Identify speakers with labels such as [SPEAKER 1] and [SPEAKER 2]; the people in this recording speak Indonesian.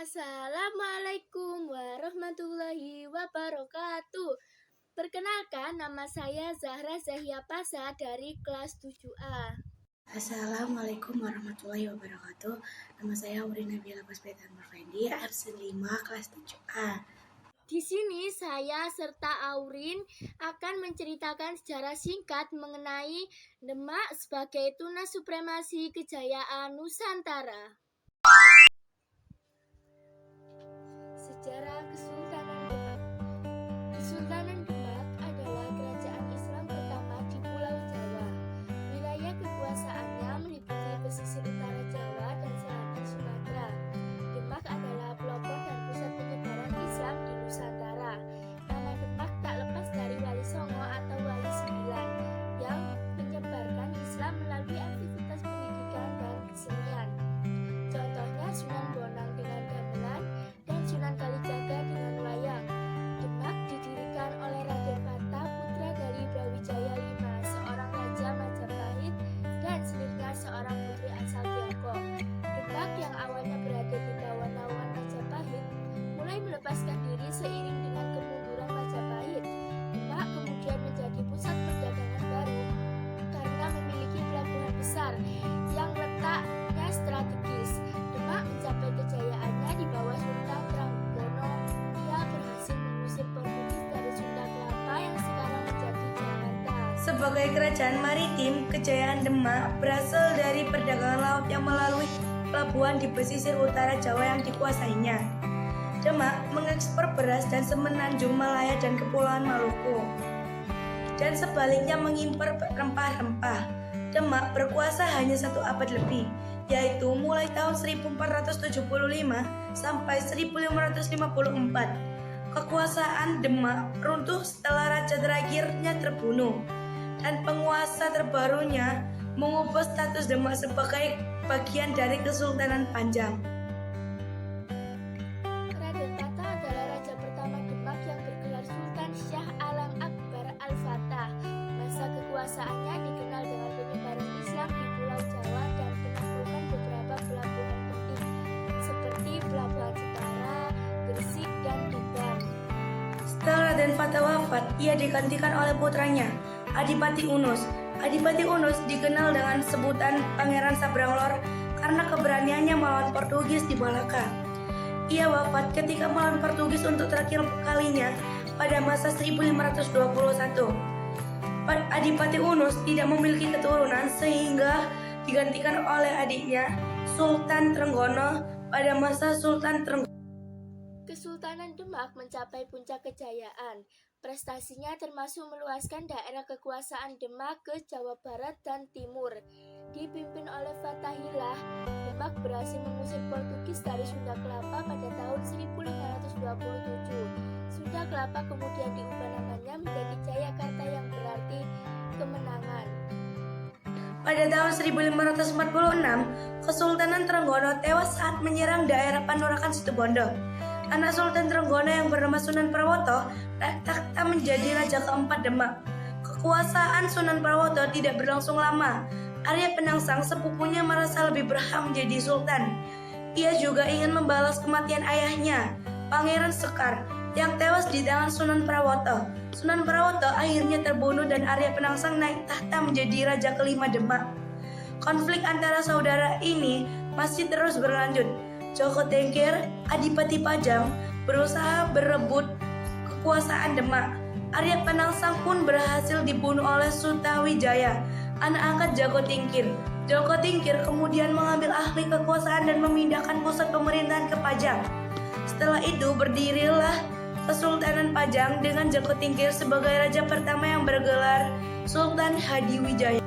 [SPEAKER 1] Assalamualaikum warahmatullahi wabarakatuh. Perkenalkan, nama saya Zahra Zahia Pasa dari kelas 7A.
[SPEAKER 2] Assalamualaikum warahmatullahi wabarakatuh. Nama saya Aurin Nabila Pasbetan Marfendi, absen 5 kelas 7A.
[SPEAKER 1] Di sini saya serta Aurin akan menceritakan sejarah singkat mengenai Demak sebagai tunas supremasi kejayaan Nusantara. Sejarah Kesultanan Demak. Kesultanan Demak adalah kerajaan Islam pertama di Pulau Jawa. Wilayah kekuasaannya meliputi pesisir utara Jawa dan selatan Sumatera. Demak adalah pelopor dan pusat penyebaran Islam di Nusantara. Nama Demak tak lepas dari Wali Songo atau Wali Sembilan yang menyebarkan Islam melalui aktivitas pendidikan dan kesenian. Contohnya Sunan Bonang dengan gamelan dan Sunan Kalijaga dengan wayang. Demak didirikan oleh Raden Fata, putra dari Brawijaya V, seorang raja Majapahit, dan Slirnya, seorang putri asal Tiongkok. Demak yang awalnya berada di bawah naungan Majapahit mulai melepaskan diri seiring dengan kemunduran Majapahit. Demak kemudian menjadi pusat perdagangan baru karena memiliki pelabuhan besar yang letaknya strategis. Demak mencapai kejayaannya di bawah Sultan Trenggono. Ia berhasil mengusir Portugis dari Sunda Kelapa yang sekarang menjadi Jakarta.
[SPEAKER 2] Sebagai kerajaan maritim, kejayaan Demak berasal dari perdagangan laut yang melalui pelabuhan di pesisir utara Jawa yang dikuasainya. Demak mengekspor beras dan semenanjung Malaya dan Kepulauan Maluku, dan sebaliknya mengimpor rempah-rempah. Demak berkuasa hanya 1 abad lebih, yaitu mulai tahun 1475 sampai 1554. Kekuasaan Demak runtuh setelah raja terakhirnya terbunuh, dan penguasa terbarunya mengubah status Demak sebagai bagian dari Kesultanan Panjang.
[SPEAKER 1] Raden Fata adalah raja pertama Demak yang bergelar Sultan Syah Alam Akbar Al-Fatah. Masa kekuasaannya dikenal dengan penyebaran Islam di Pulau Jawa dan penaklukan beberapa pelabuhan penting seperti Pelabuhan Jepara, Gresik, dan Tuban.
[SPEAKER 2] Setelah Raden Fata wafat, ia digantikan oleh putranya, Adipati Unus. Adipati Unus dikenal dengan sebutan Pangeran Sabranglor karena keberaniannya melawan Portugis di Malaka. Ia wafat ketika melawan Portugis untuk terakhir kalinya pada masa 1521. Adipati Unus tidak memiliki keturunan sehingga digantikan oleh adiknya, Sultan Trenggono pada masa Sultan Trenggono.
[SPEAKER 1] Kesultanan Demak mencapai puncak kejayaan. Prestasinya termasuk meluaskan daerah kekuasaan Demak ke Jawa Barat dan Timur. Dipimpin oleh Fathahillah, Demak berhasil mengusir Portugis dari Sunda Kelapa pada tahun 1527. Sunda Kelapa kemudian diubah namanya menjadi Jayakarta yang berarti kemenangan.
[SPEAKER 2] Pada tahun 1546, Kesultanan Trenggono tewas saat menyerang daerah Panurakan Situbondo. Anak Sultan Trenggono yang bernama Sunan Prawoto naik takhta menjadi raja keempat Demak. Kekuasaan Sunan Prawoto tidak berlangsung lama. Arya Penangsang, sepupunya, merasa lebih berhak menjadi sultan. Ia juga ingin membalas kematian ayahnya, Pangeran Sekar, yang tewas di tangan Sunan Prawoto. Sunan Prawoto akhirnya terbunuh dan Arya Penangsang naik tahta menjadi raja kelima Demak. Konflik antara saudara ini masih terus berlanjut. Joko Tengger, Adipati Pajang, berusaha berebut kekuasaan Demak. Arya Penangsang pun berhasil dibunuh oleh Sutawijaya, anak angkat Joko Tingkir. Joko Tingkir kemudian mengambil alih kekuasaan dan memindahkan pusat pemerintahan ke Pajang. Setelah itu berdirilah Kesultanan Pajang dengan Joko Tingkir sebagai raja pertama yang bergelar Sultan Hadiwijaya.